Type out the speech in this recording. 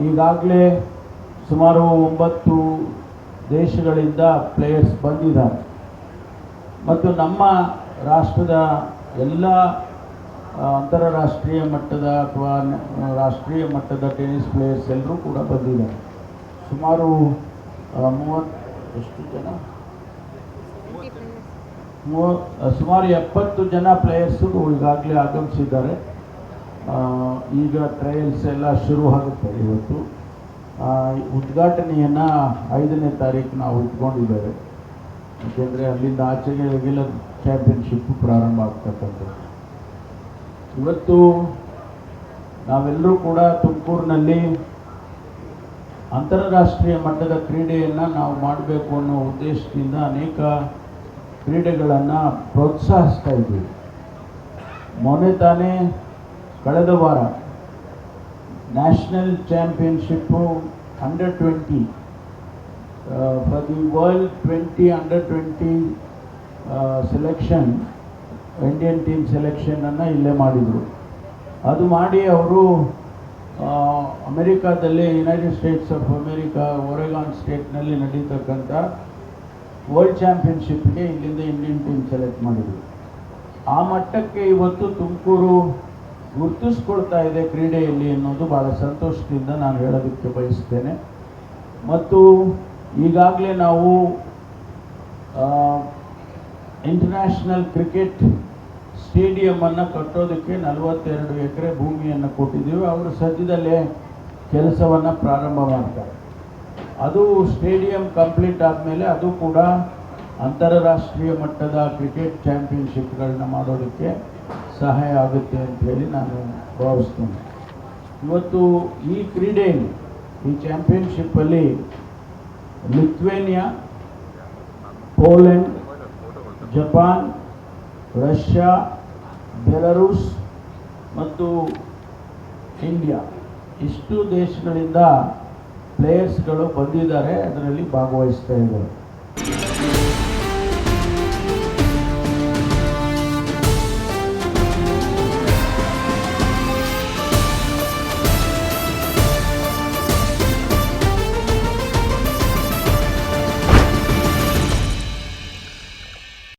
ಈಗಾಗಲೇ ಸುಮಾರು 9 ದೇಶಗಳಿಂದ ಪ್ಲೇಯರ್ಸ್ ಬಂದಿದ್ದಾರೆ ಮತ್ತು ನಮ್ಮ ರಾಷ್ಟ್ರದ ಎಲ್ಲ ಅಂತಾರಾಷ್ಟ್ರೀಯ ಮಟ್ಟದ ಅಥವಾ ರಾಷ್ಟ್ರೀಯ ಮಟ್ಟದ ಟೆನ್ನಿಸ್ ಪ್ಲೇಯರ್ಸ್ ಎಲ್ಲರೂ ಕೂಡ ಬಂದಿದ್ದಾರೆ. ಸುಮಾರು 70 ಜನ ಪ್ಲೇಯರ್ಸು ಈಗಾಗಲೇ ಆಗಮಿಸಿದ್ದಾರೆ. ಈಗ ಟ್ರಯಲ್ಸ್ ಎಲ್ಲ ಶುರು ಆಗುತ್ತೆ. ಇವತ್ತು ಉದ್ಘಾಟನೆಯನ್ನು 5ನೇ ತಾರೀಕು ನಾವು ಇಟ್ಕೊಂಡಿದ್ದೇವೆ. ಯಾಕೆಂದರೆ ಅಲ್ಲಿಂದ ಆಚೆಗೆ ರೆಗ್ಯುಲರ್ ಚಾಂಪಿಯನ್ಶಿಪ್ ಪ್ರಾರಂಭ ಆಗ್ತಕ್ಕಂಥದ್ದು. ಇವತ್ತು ನಾವೆಲ್ಲರೂ ಕೂಡ ತುಮಕೂರಿನಲ್ಲಿ ಅಂತಾರಾಷ್ಟ್ರೀಯ ಮಟ್ಟದ ಕ್ರೀಡೆಯನ್ನು ನಾವು ಮಾಡಬೇಕು ಅನ್ನೋ ಉದ್ದೇಶದಿಂದ ಅನೇಕ ಕ್ರೀಡೆಗಳನ್ನು ಪ್ರೋತ್ಸಾಹಿಸ್ತಾ ಇದ್ದೀವಿ. ಮೊನ್ನೆ ತಾನೇ ಕಳೆದ ವಾರ national championship under twenty for the world 20 under twenty selection, Indian team ಸೆಲೆಕ್ಷನನ್ನು ಇಲ್ಲೇ ಮಾಡಿದರು. ಅದು ಮಾಡಿ ಅವರು ಅಮೆರಿಕಾದಲ್ಲಿ United States of America Oregon ಸ್ಟೇಟ್ನಲ್ಲಿ ನಡೀತಕ್ಕಂಥ ವರ್ಲ್ಡ್ ಚಾಂಪಿಯನ್ಶಿಪ್ಗೆ ಇಲ್ಲಿಂದ ಇಂಡಿಯನ್ ಟೀಮ್ ಸೆಲೆಕ್ಟ್ ಮಾಡಿದರು. ಆ ಮಟ್ಟಕ್ಕೆ ಇವತ್ತು ತುಮಕೂರು ಗುರುತಿಸ್ಕೊಳ್ತಾ ಇದೆ ಕ್ರೀಡೆಯಲ್ಲಿ ಅನ್ನೋದು ಭಾಳ ಸಂತೋಷದಿಂದ ನಾನು ಹೇಳೋದಕ್ಕೆ ಬಯಸ್ತೇನೆ. ಮತ್ತು ಈಗಾಗಲೇ ನಾವು ಇಂಟರ್ನ್ಯಾಷನಲ್ ಕ್ರಿಕೆಟ್ ಸ್ಟೇಡಿಯಮನ್ನು ಕಟ್ಟೋದಕ್ಕೆ 42 ಎಕರೆ ಭೂಮಿಯನ್ನು ಕೊಟ್ಟಿದ್ದೀವಿ. ಅವರು ಸದ್ಯದಲ್ಲೇ ಕೆಲಸವನ್ನು ಪ್ರಾರಂಭ ಮಾಡ್ತಾರೆ. ಅದು ಸ್ಟೇಡಿಯಂ ಕಂಪ್ಲೀಟ್ ಆದಮೇಲೆ ಅದು ಕೂಡ ಅಂತಾರಾಷ್ಟ್ರೀಯ ಮಟ್ಟದ ಕ್ರಿಕೆಟ್ ಚಾಂಪಿಯನ್ಶಿಪ್ಗಳನ್ನ ಮಾಡೋದಕ್ಕೆ ಸಹಾಯ ಆಗುತ್ತೆ ಅಂತ ಹೇಳಿ ನಾನು ಭಾವಿಸ್ತೇನೆ. ಇವತ್ತು ಈ ಕ್ರೀಡೆಯಲ್ಲಿ, ಈ ಚಾಂಪಿಯನ್ಶಿಪ್ಪಲ್ಲಿ ಲಿಥುವೇನಿಯಾ, ಪೋಲೆಂಡ್, ಜಪಾನ್, ರಷ್ಯಾ, ಬೆಲರೂಸ್ ಮತ್ತು ಇಂಡಿಯಾ ಇಷ್ಟು ದೇಶಗಳಿಂದ ಪ್ಲೇಯರ್ಸ್ಗಳು ಬಂದಿದ್ದಾರೆ, ಅದರಲ್ಲಿ ಭಾಗವಹಿಸ್ತಾ ಇದ್ದಾರೆ.